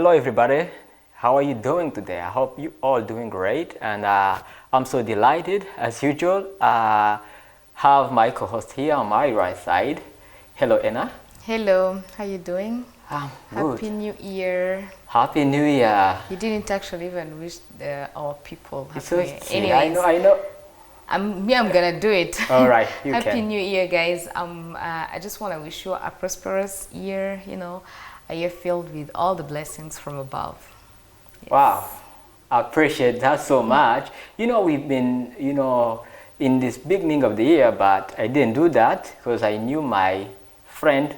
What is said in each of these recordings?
Hello everybody, how are you doing today? I hope you all doing great, and I'm so delighted as usual have my co-host here on my right side. Hello Anna. Hello, how you doing? I'm good. Happy New Year. Happy New Year. You didn't actually even wish our people It's Happy so New Year. I know. I'm gonna do it. All right, you Happy can. New Year, guys. I just want to wish you a prosperous year. A year filled with all the blessings from above. Yes. Wow, I appreciate that so much. We've been, in this beginning of the year, but I didn't do that because I knew my friend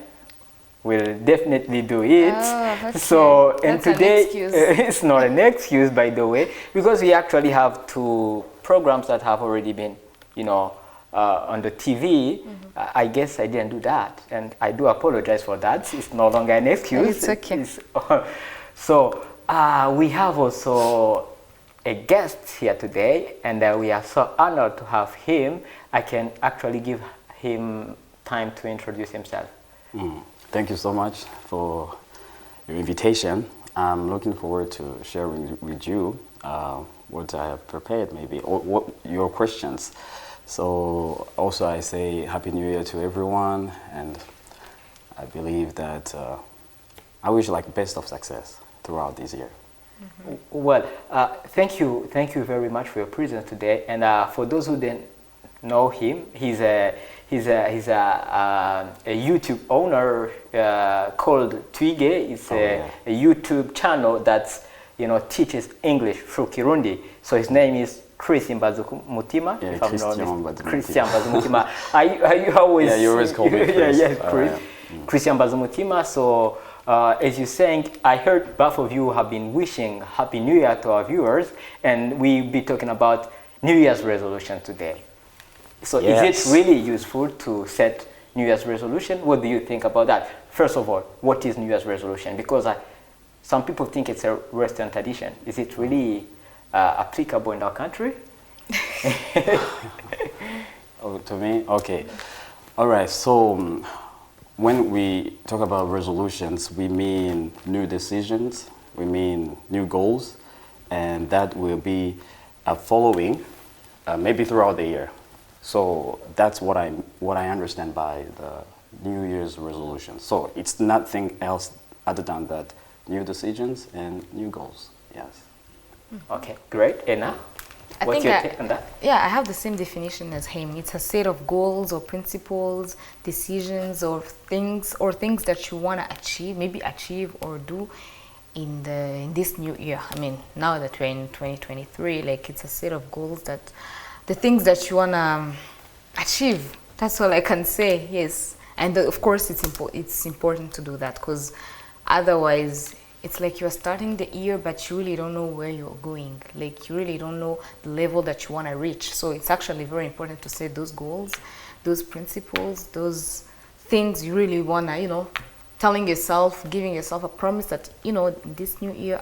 will definitely do it. Oh, okay. So, and That's an today, excuse. it's not an excuse, by the way, because we actually have two programs that have already been, on the TV. I guess I didn't do that, and I do apologize for that. It's no longer an excuse. It's okay. So, we have also a guest here today, and we are so honored to have him. I can actually give him time to introduce himself. Thank you so much for your invitation. I'm looking forward to sharing with you what I have prepared, maybe, or what your questions. So also I say Happy New Year to everyone, and I believe that I wish best of success throughout this year. Well, thank you very much for your presence today. And for those who didn't know him, he's a YouTube owner called Twige. It's a YouTube channel that teaches English through Kirundi. So his name is Christian Mbazumutima. Yeah, if I'm Christian not Mbazumutima. Christian Mbazumutima. I always Yeah, you always call me Chris. Chris. Christian Mbazumutima. So as you're saying, I heard both of you have been wishing Happy New Year to our viewers, and we'll be talking about New Year's resolution today. So Yes. is it really useful to set New Year's resolution? What do you think about that? First of all, what is New Year's resolution? Because some people think it's a Western tradition. Is it really applicable in our country? Oh, to me? Okay. All right. So when we talk about resolutions, we mean new decisions, we mean new goals, and that will be following maybe throughout the year. So that's what I understand by the New Year's resolution. So it's nothing else other than that, new decisions and new goals. Yes. Okay, great. Anna, what's your take on that? Yeah, I have the same definition as him. It's a set of goals or principles, decisions or things that you want to achieve or do in this new year. I mean, now that we're in 2023, it's a set of goals the things that you want to achieve. That's all I can say. Yes. And of course it's important to do that, because otherwise it's like you're starting the year but you really don't know where you're going. You really don't know the level that you want to reach. So it's actually very important to set those goals, those principles, those things you really want to, telling yourself, giving yourself a promise that, this new year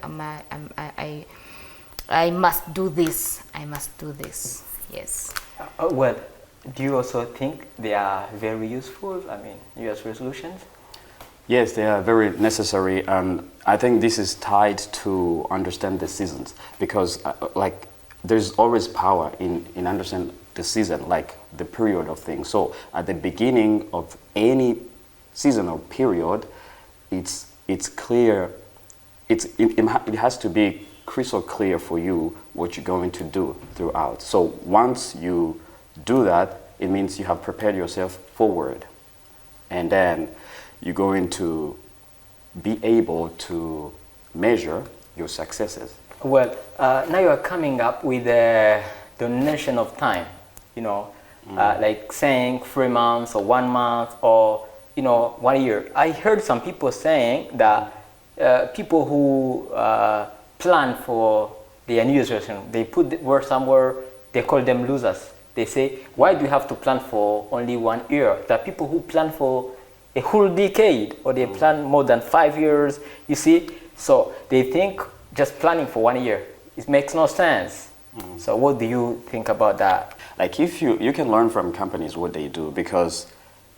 I must do this. I must do this. Yes. Well, do you also think they are very useful? I mean, New Year's resolutions? Yes, they are very necessary, and I think this is tied to understand the seasons, because there's always power in understand the season, the period of things. So at the beginning of any season or period, it's clear. It has to be crystal clear for you what you're going to do throughout. So once you do that, it means you have prepared yourself forward, and then you're going to be able to measure your successes. Well, now you are coming up with the donation of time, like saying 3 months or 1 month or 1 year. I heard some people saying that people who plan for their New Year's resolution, they put the word somewhere, they call them losers. They say, why do you have to plan for only 1 year? There are people who plan for a whole decade, or they plan more than 5 years, you see? So they think just planning for 1 year, it makes no sense. So what do you think about that? If you can learn from companies what they do, because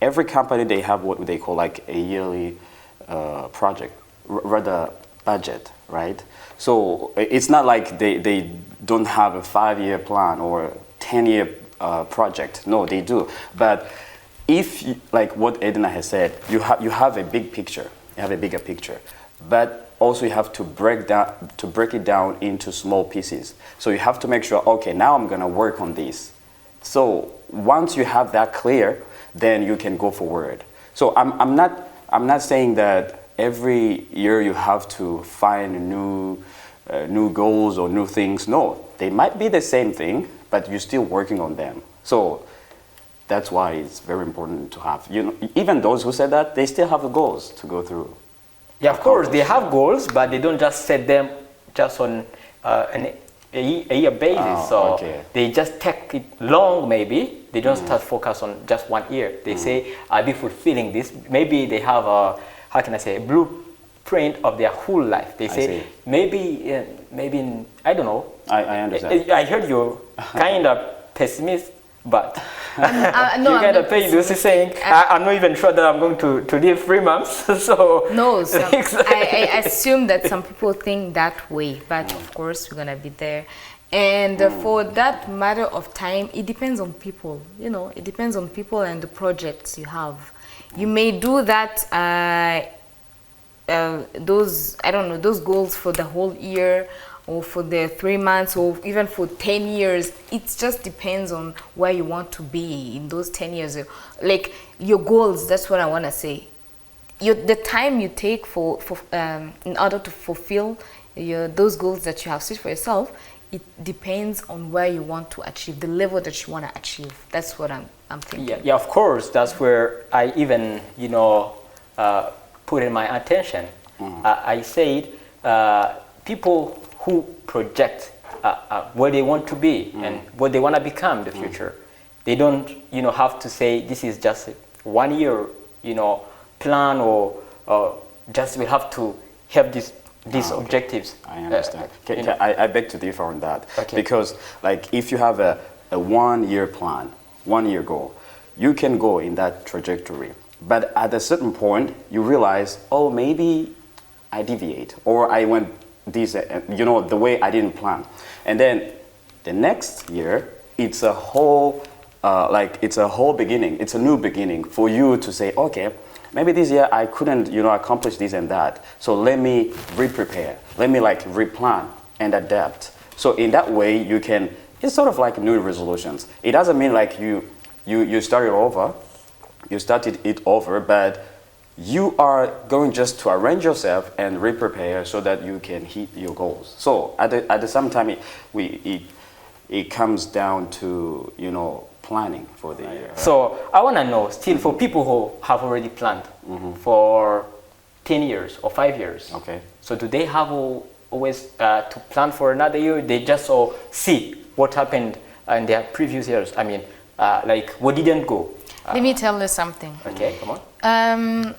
every company, they have what they call a yearly project, rather budget, right? So it's not like they don't have a 5-year plan or 10-year project. No, they do. But if, like what Edna has said, you have a big picture, you have a bigger picture, but also you have to break it down into small pieces. So you have to make sure, okay, now I'm gonna work on this. So once you have that clear, then you can go forward. So I'm not saying that every year you have to find new goals or new things. No, they might be the same thing, but you're still working on them. So that's why it's very important to have, even those who said that, they still have the goals to go through. Yeah, of course, they have goals, but they don't just set them just on a year basis. So they just take it long, maybe. They don't start focus on just 1 year. They say, I'll be fulfilling this. Maybe they have a, how can I say, a blueprint of their whole life. They say, maybe, I don't know. I understand. I heard you kind of pessimist, but no, you kind of paying Lucy saying, I'm not even sure that I'm going to live 3 months. So no, I assume that some people think that way, but of course we're gonna be there. And for that matter of time, it depends on people. It depends on people and the projects you have. You may do that. Those goals for the whole year, or for the 3 months, or even for 10 years. It just depends on where you want to be in those 10 years. Like your goals, that's what I want to say. The time you take in order to fulfill those goals that you have set for yourself, it depends on where you want to achieve, the level that you want to achieve. That's what I'm thinking. Yeah, of course. That's where I even, put in my attention. I said people who project where they want to be and what they want to become in the future. They don't, have to say this is just 1 year, plan or just we have to have these objectives. I understand. I beg to differ on that. Because like if you have a 1 year plan, 1 year goal, you can go in that trajectory. But at a certain point, you realize, oh, maybe I deviate or I went the way I didn't plan. And then the next year, it's a whole beginning. It's a new beginning for you to say, okay, maybe this year I couldn't, accomplish this and that. So let me re-prepare. Let me replan and adapt. So in that way, it's sort of like New Year resolutions. It doesn't mean like you started it over, but you are going just to arrange yourself and re-prepare so that you can hit your goals. So at the same time, it comes down to planning for the year. So I want to know still for people who have already planned for 10 years or 5 years. Okay. So do they have always to plan for another year? They just see what happened in their previous years. I mean, what didn't go. Let me tell you something. Okay, come on.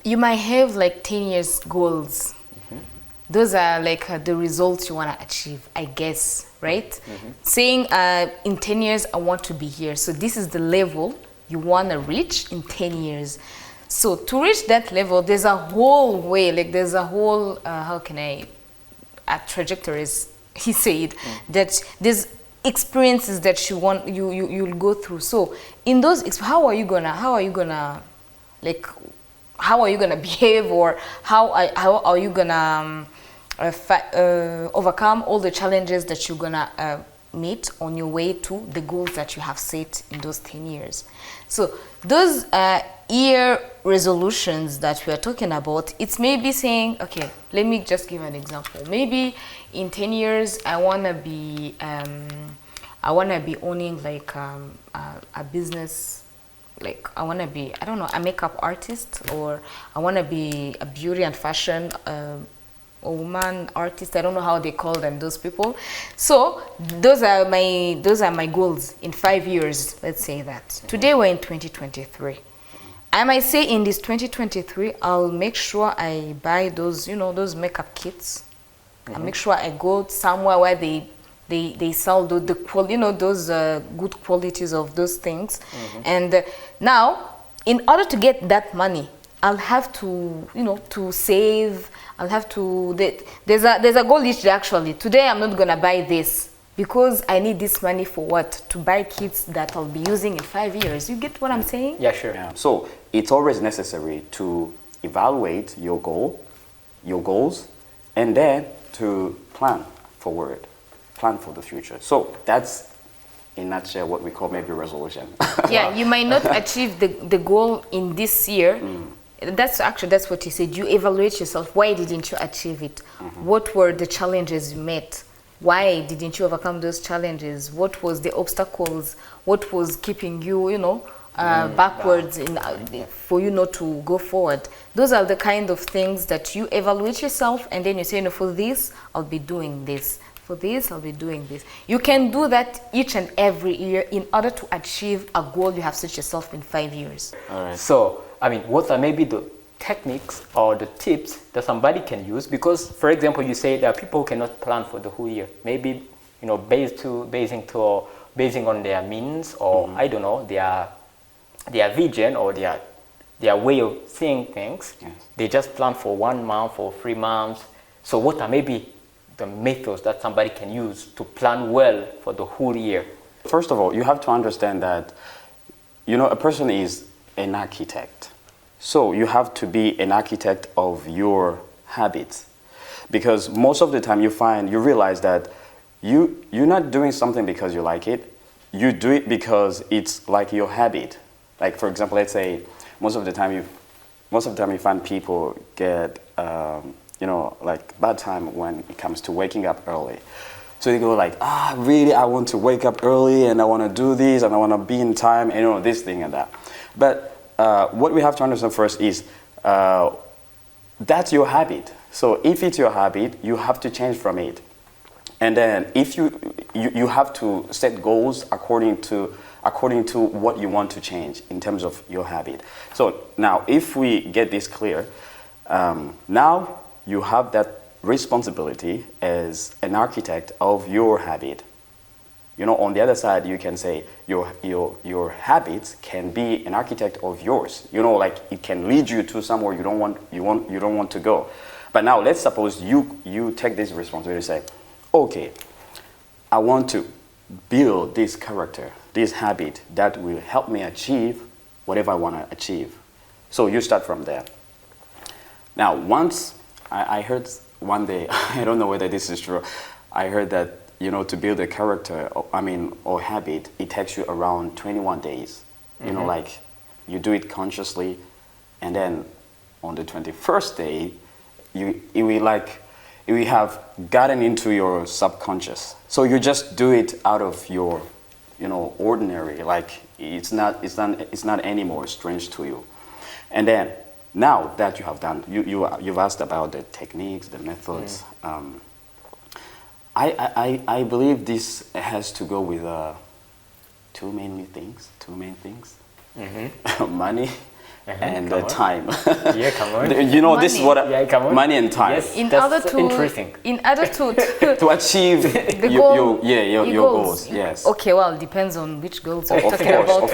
You might have 10 years goals. Those are the results you want to achieve, I guess, right? Saying in 10 years, I want to be here. So this is the level you want to reach in 10 years. So to reach that level, there's a whole way, there's a whole, trajectories, he said, that there's experiences that you'll go through. So in those, how are you gonna behave, or how are you gonna overcome all the challenges that you're gonna meet on your way to the goals that you have set in those 10 years. So those year resolutions that we are talking about, it's maybe saying, okay, let me just give an example. Maybe in 10 years I want to be owning a business. I want to be, I don't know, a makeup artist, or I want to be a beauty and fashion woman artist. I don't know how they call them, those people. So those are my goals in 5 years, let's say that. Today we're in 2023. I might say in this 2023, I'll make sure I buy those, those makeup kits. I make sure I go somewhere where they sell those good qualities of those things. And now, in order to get that money, I'll have to, to save. I'll have to. There's a goal each day actually. Today I'm not gonna buy this because I need this money for what? To buy kits that I'll be using in 5 years. You get what I'm saying? Yeah, sure. Yeah. So it's always necessary to evaluate your goals, and then to plan forward, plan for the future. So that's, in a nutshell, what we call maybe resolution. Yeah, you might not achieve the goal in this year. That's what you said. You evaluate yourself. Why didn't you achieve it? What were the challenges you met? Why didn't you overcome those challenges? What was the obstacles? What was keeping you, backwards for you not to go forward? Those are the kind of things that you evaluate yourself, and then you say, for this, I'll be doing this. For this, I'll be doing this. You can do that each and every year in order to achieve a goal you have set yourself in 5 years. All right. So, what are maybe the techniques or the tips that somebody can use? Because, for example, you say there are people who cannot plan for the whole year. Maybe, basing on their means, or I don't know, their vision or their way of seeing things. Yes. They just plan for 1 month or 3 months. So what are maybe the methods that somebody can use to plan well for the whole year? First of all, you have to understand that, a person is an architect. So you have to be an architect of your habits. Because most of the time you realize that you're not doing something because you like it. You do it because it's like your habit. Like, for example, let's say most of the time you find people get, like bad time when it comes to waking up early. So they go like, really, I want to wake up early and I want to do this and I want to be in time and this thing and that. But what we have to understand first is that's your habit. So if it's your habit, you have to change from it. And then if you have to set goals according to what you want to change in terms of your habit. So now if we get this clear, now you have that responsibility as an architect of your habit. On the other side, you can say your habits can be an architect of yours. Like it can lead you to somewhere you don't want to go. But now let's suppose you take this responsibility and say, okay, I want to build this character, this habit that will help me achieve whatever I want to achieve. So you start from there. Now, once I heard one day, I don't know whether this is true, I heard that, to build a character, or habit, it takes you around 21 days. Like you do it consciously, and then on the 21st day, it will have gotten into your subconscious. So you just do it out of your, ordinary, like it's not anymore strange to you. And then now that you have done, you've asked about the techniques, the methods. I believe this has to go with two main things. Money and time. Yeah, come on. This is what come on. money and time. Yes, Interesting. In order to to achieve your goals. Yes. Okay, well, it depends on which goals we're Of talking about.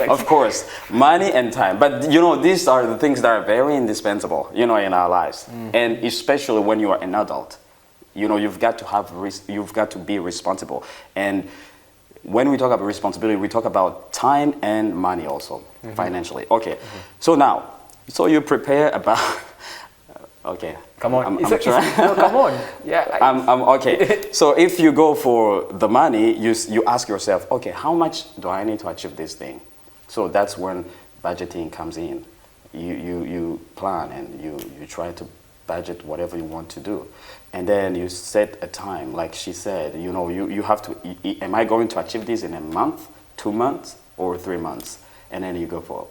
Of course, money and time. But these are the things that are very indispensable, in our lives, and especially when you are an adult, you've got to be responsible. And when we talk about responsibility, we talk about time and money also, financially. Okay, so now, you prepare about. Okay, come on. I'm trying. No, come on. Yeah. I'm okay. So if you go for the money, you ask yourself, okay, how much do I need to achieve this thing? So that's when budgeting comes in. You plan and you try to budget whatever you want to do, and then you set a time. Like she said, you have to. Am I going to achieve this in a month, 2 months, or 3 months? And then you go for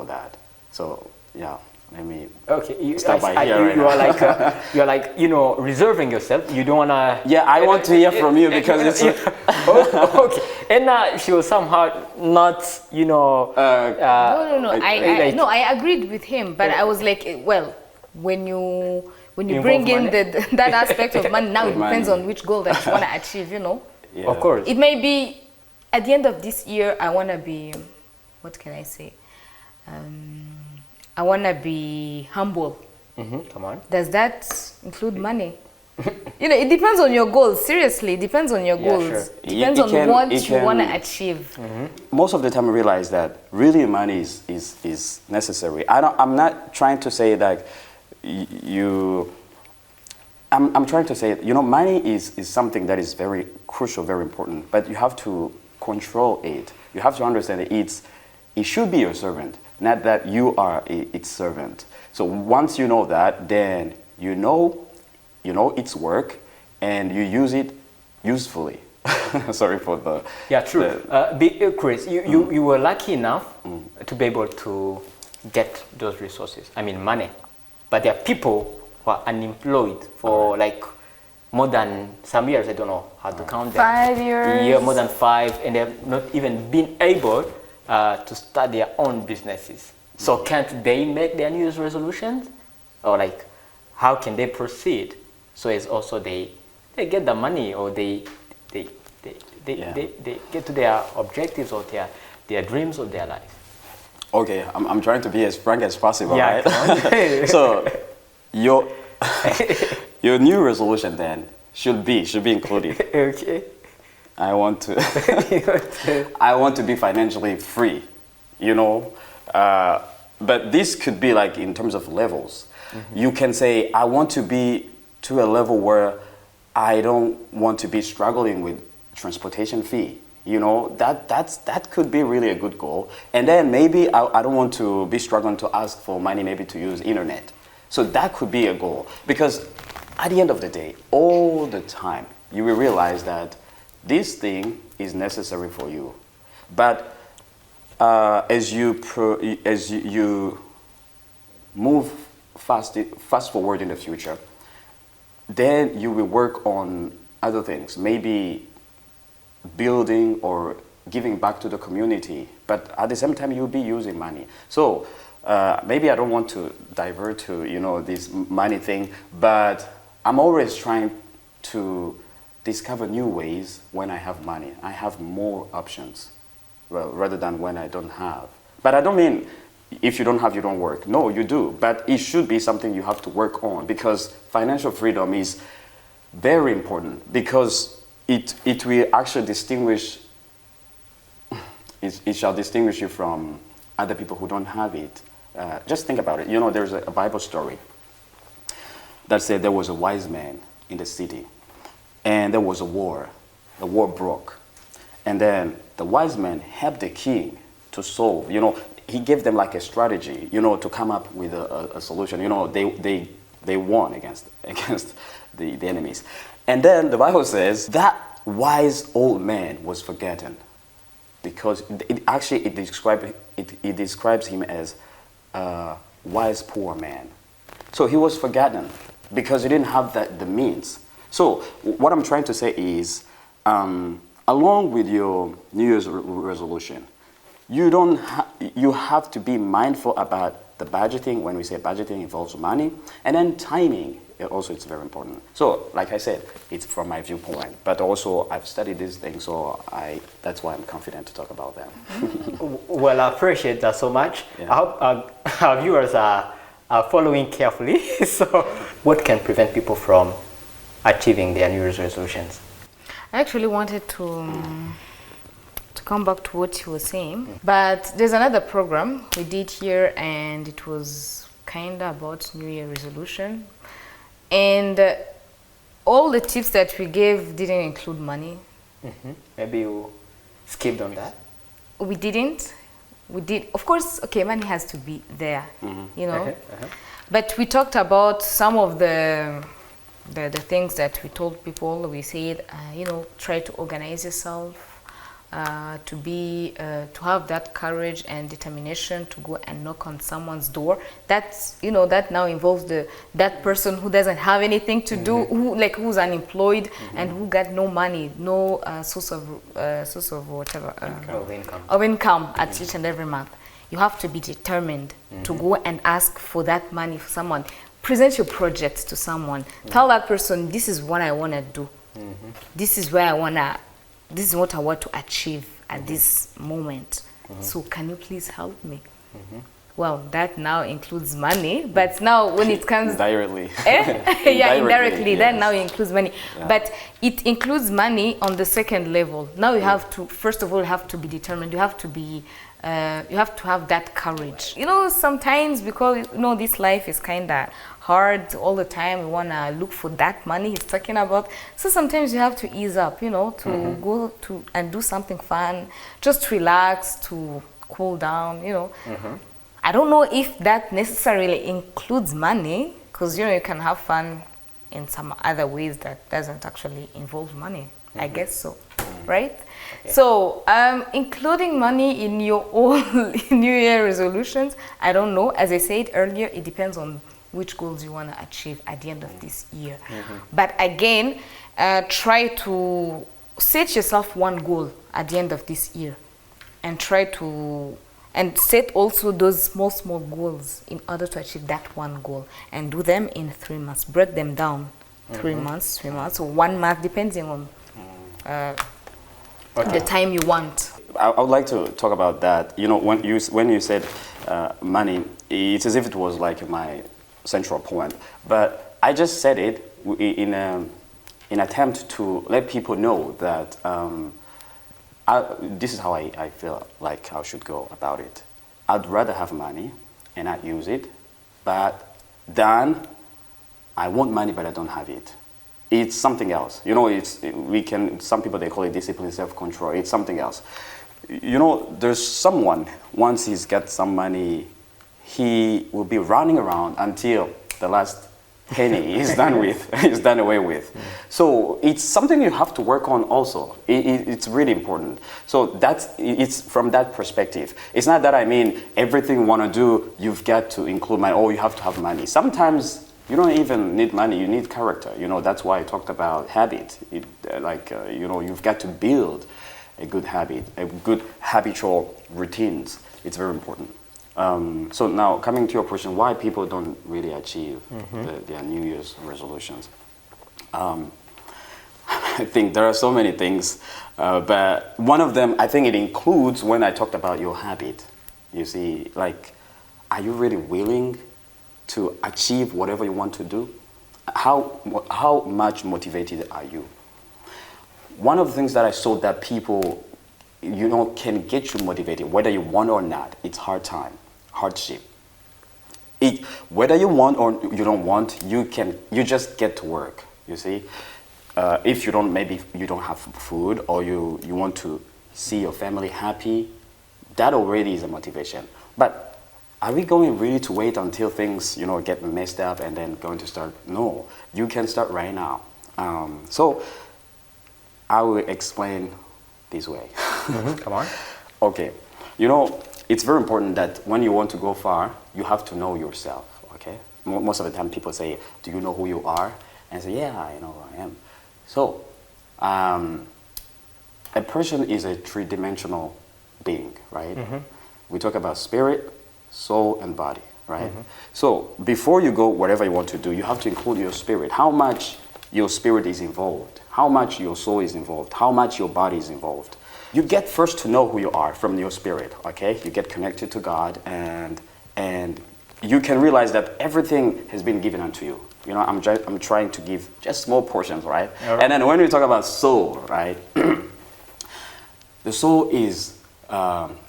that. So yeah. Let me stop by here. You are like reserving yourself. You don't wanna. Yeah, I want to hear from you because it's. Okay, and she was somehow not, No. I agreed with him, but I was like, well, when you bring in that aspect of money, now it depends on which goal that you wanna achieve. Yeah. Of course. It may be at the end of this year. I wanna be, what can I say? I want to be humble. Come on. Does that include money? It depends on your goals. Seriously, it depends on your goals. Sure. It depends on what you want to achieve. Most of the time I realize that really money is necessary. I'm not trying to say that I'm trying to say, money is something that is very crucial, very important, but you have to control it. You have to understand that it should be your servant, not that you are its servant. So once you know that, then you know its work, and you use it usefully. Sorry for the... Yeah, true. Chris, you were lucky enough to be able to get those resources. I mean, money. But there are people who are unemployed for like more than some years. I don't know how to count them. 5 years? Yeah, more than 5, and they've not even been able to start their own businesses. So can't they make their New Year's resolutions? Or like, how can they proceed? So it's also they get the money, or they get to their objectives or their dreams of their life. Okay, I'm trying to be as frank as possible, Yeah, right? So your new resolution then should be included. Okay. I want to be financially free, but this could be like in terms of levels. You can say, I want to be to a level where I don't want to be struggling with transportation fee. That could be really a good goal. And then maybe I don't want to be struggling to ask for money, maybe to use internet. So that could be a goal, because at the end of the day, all the time, you will realize that this thing is necessary for you. But as you move fast forward in the future, then you will work on other things, maybe building or giving back to the community, but at the same time you'll be using money. So maybe I don't want to divert to this money thing, but I'm always trying to discover new ways when I have money. I have more options, well, rather than when I don't have. But I don't mean if you don't have, you don't work. No, you do. But it should be something you have to work on, because financial freedom is very important, because it will actually distinguish, it shall distinguish you from other people who don't have it. Just think about it. There's a Bible story that said there was a wise man in the city, and there was a war. The war broke. And then the wise man helped the king to solve, he gave them like a strategy, to come up with a solution. They won against the enemies. And then the Bible says that wise old man was forgotten, because it describes him as a wise poor man. So he was forgotten because he didn't have the means. So what I'm trying to say is, along with your New Year's resolution, you have to be mindful about the budgeting. When we say budgeting, involves money, and then timing. It's very important. So, like I said, it's from my viewpoint, but also I've studied these things, so that's why I'm confident to talk about them. Well, I appreciate that so much. Yeah. I hope our viewers are following carefully. So, what can prevent people from achieving their New Year's resolutions? I actually wanted to come back to what you were saying, but there's another program we did here, and it was kind of about New Year resolution, and all the tips that we gave didn't include money. Maybe you skipped on that. We didn't. We did, of course. Okay, money has to be there, but we talked about some of the things that we told people. We said, try to organize yourself, to have that courage and determination to go and knock on someone's door. That's that now involves that person who doesn't have anything to do, who's unemployed and who got no money, no source of whatever of income at each and every month. You have to be determined to go and ask for that money for someone. Present your project to someone. Tell that person, this is what I want to do. This is what I want to achieve at this moment. So can you please help me? well, that now includes money, but now when it comes Indirectly. yeah, indirectly, that yes. now includes money. Yeah. But it includes money on the second level. Now you have to, first of all, you have to be determined. You have to be, you have to have that courage. You know, sometimes because, you know, this life is kind of hard all the time. We want to look for that money he's talking about. So sometimes you have to ease up, you know, to go to and do something fun, just relax, to cool down, you know. I don't know if that necessarily includes money, because, you know, you can have fun in some other ways that doesn't actually involve money. I guess so, right? Okay. So, including money in your own New Year resolutions, I don't know. As I said earlier, it depends on which goals you want to achieve at the end of this year. But again, try to set yourself one goal at the end of this year, and try to and set also those small goals in order to achieve that one goal, and do them in 3 months. Break them down. 3 months, or 1 month, depending on the time you want. I would like to talk about that. You know, when you said money, it's as if it was like my central point. But I just said it in an attempt to let people know that this is how I feel like I should go about it. I'd rather have money and not use it, but then I want money but I don't have it. It's something else. You know, some people, they call it discipline, self-control. It's something else. You know, there's someone, once he's got some money, he will be running around until the last penny is done with, is done away with. So it's something you have to work on also. It's really important. So it's from that perspective. It's not that I mean everything you want to do, you've got to include money, or you have to have money. Sometimes you don't even need money, you need character. You know, that's why I talked about habit. You know, you've got to build a good habit, a good habitual routines. It's very important. So now, coming to your question, why people don't really achieve their New Year's resolutions? I think there are so many things, but one of them, I think it includes when I talked about your habit. You see, like, are you really willing to achieve whatever you want to do? How much motivated are you? One of the things that I saw that people, you know, can get you motivated, whether you want or not, it's hardship. Whether you want or you don't want, you just get to work, you see. If you don't, maybe you don't have food, or you want to see your family happy, that already is a motivation. But are we going really to wait until things, you know, get messed up and then going to start? No, you can start right now. So I will explain this way. Come on. Okay, you know, it's very important that when you want to go far, you have to know yourself, okay? Most of the time people say, do you know who you are? And I say, yeah, I know who I am. So, a person is a three-dimensional being, right? We talk about spirit, soul, and body, right? So, before you go whatever you want to do, you have to include your spirit. How much your spirit is involved? How much your soul is involved? How much your body is involved? You get first to know who you are from your spirit, okay? You get connected to God, and you can realize that everything has been given unto you. You know, I'm trying to give just small portions, right? And then when we talk about soul, right? The soul is,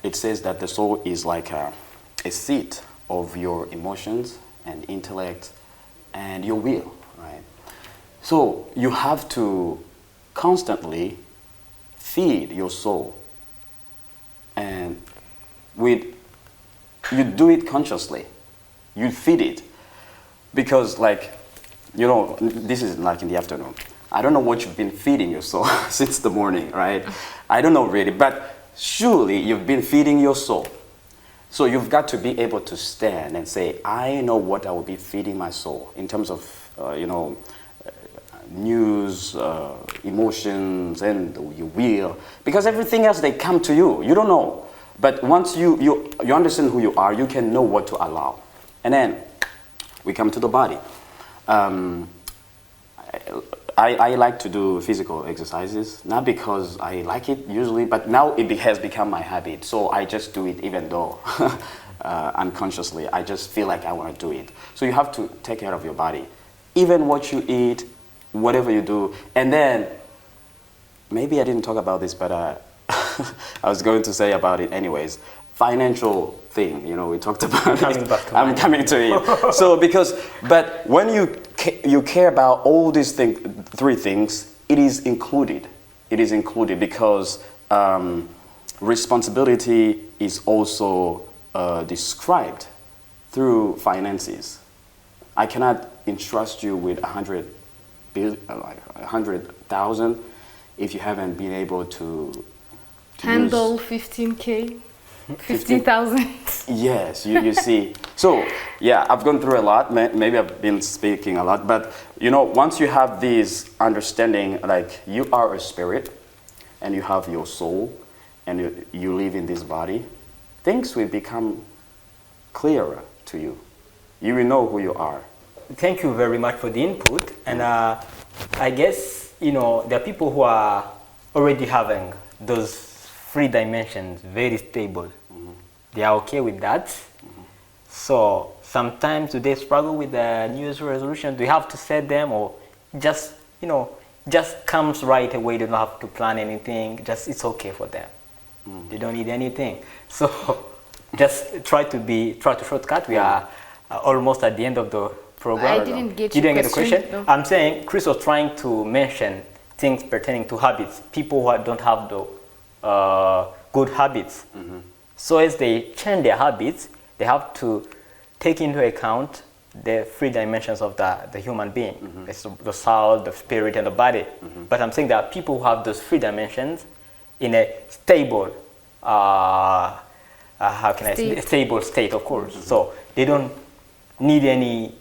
it says that the soul is like a seat of your emotions and intellect and your will, right? So you have to constantly feed your soul, and you do it consciously. You feed it, because, like, you know, this is like in the afternoon. I don't know what you've been feeding your soul since the morning, right? I don't know really, but surely you've been feeding your soul. So you've got to be able to stand and say, I know what I will be feeding my soul in terms of, you know, news, emotions, and your will, because everything else, they come to you. You don't know, but once you understand who you are, you can know what to allow. And then we come to the body. I like to do physical exercises, not because I like it usually, but now it has become my habit. So I just do it even though unconsciously. I just feel like I want to do it. So you have to take care of your body, even what you eat, whatever you do. And then, maybe I didn't talk about this, but I was going to say about it anyways. Financial thing, we talked about it. I'm coming to it. So but when you care about all these three things, it is included. It is included because responsibility is also described through finances. I cannot entrust you with 100,000 if you haven't been able to handle 15K, 50,000. Yes, you see. So yeah, I've gone through a lot. Maybe I've been speaking a lot, but once you have this understanding, like you are a spirit, and you have your soul, and you live in this body, things will become clearer to you. You will know who you are. Thank you very much for the input. And I guess, there are people who are already having those 3 dimensions very stable. They are okay with that. So sometimes do they struggle with the New Year's resolution? Do you have to set them, or just, just comes right away? They don't have to plan anything. Just it's okay for them. They don't need anything. So just try to shortcut. We are almost at the end of the program. I didn't get you your didn't get the question. No. I'm saying Chris was trying to mention things pertaining to habits. People who don't have the good habits. So as they change their habits, they have to take into account the 3 dimensions of the human being. It's the soul, the spirit, and the body. But I'm saying there are people who have those 3 dimensions in a stable, stable state, of course. So they don't need any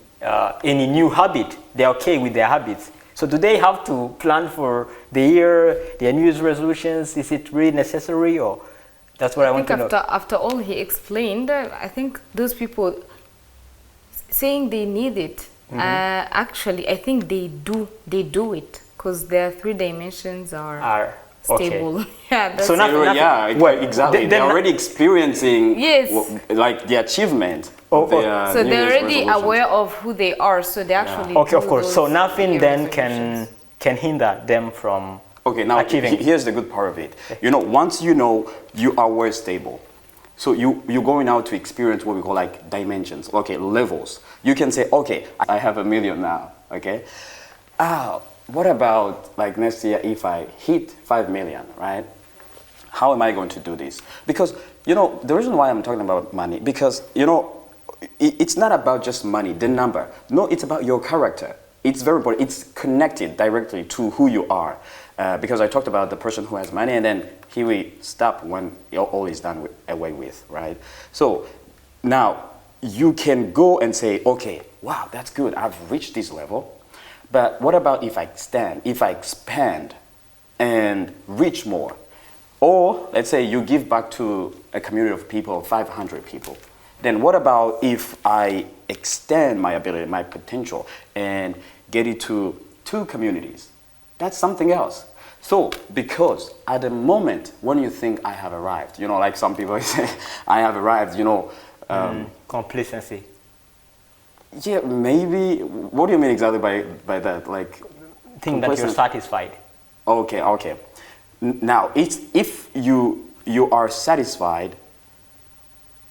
new habit. They're okay with their habits. So do they have to plan for the year, their New Year's resolutions? Is it really necessary, or that's what I want to know? After all he explained, I think those people saying they need it, actually, I think they do it because their 3 dimensions are stable. Okay. Yeah, so nothing. Yeah, exactly. They're already experiencing like the achievement. So they're already aware of who they are. So they actually okay, of course. So nothing then can hinder them from achieving. Here's the good part of it. Once you are well stable. So you're going out to experience what we call like dimensions, levels. You can say, okay, I have $1 million now, okay? What about like next year if I hit 5 million, right? How am I going to do this? Because, the reason why I'm talking about money, because, it's not about just money, the number. No, it's about your character. It's very important. It's connected directly to who you are. Because I talked about the person who has money and then he will stop when all is done away with, right? So now you can go and say, okay, wow, that's good. I've reached this level. But what about if I expand and reach more? Or let's say you give back to a community of people, 500 people. Then what about if I extend my ability, my potential, and get it to 2 communities? That's something else. So, because at the moment when you think I have arrived, like some people say, I have arrived, complacency. Yeah, maybe. What do you mean exactly by that? Like, think that you're satisfied. Okay. Now, if you are satisfied,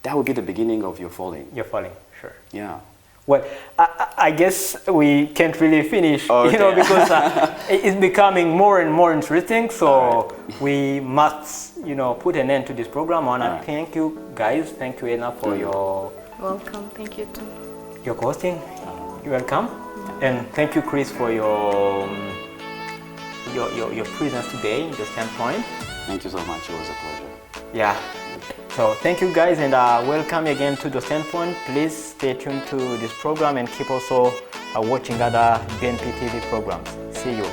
that would be the beginning of your falling. You're falling, sure. Yeah. Well, I guess we can't really finish, okay. Because it's becoming more and more interesting. So we must, put an end to this program. I want to thank you guys. Thank you, Edna, for your... Welcome. Thank you, too. Your hosting. You're welcome. And thank you, Chris, for your presence today in the standpoint. Thank you so much. It was a pleasure. Yeah. So thank you guys, and welcome again to the standpoint. Please stay tuned to this program and keep also watching other BNP TV programs. See you.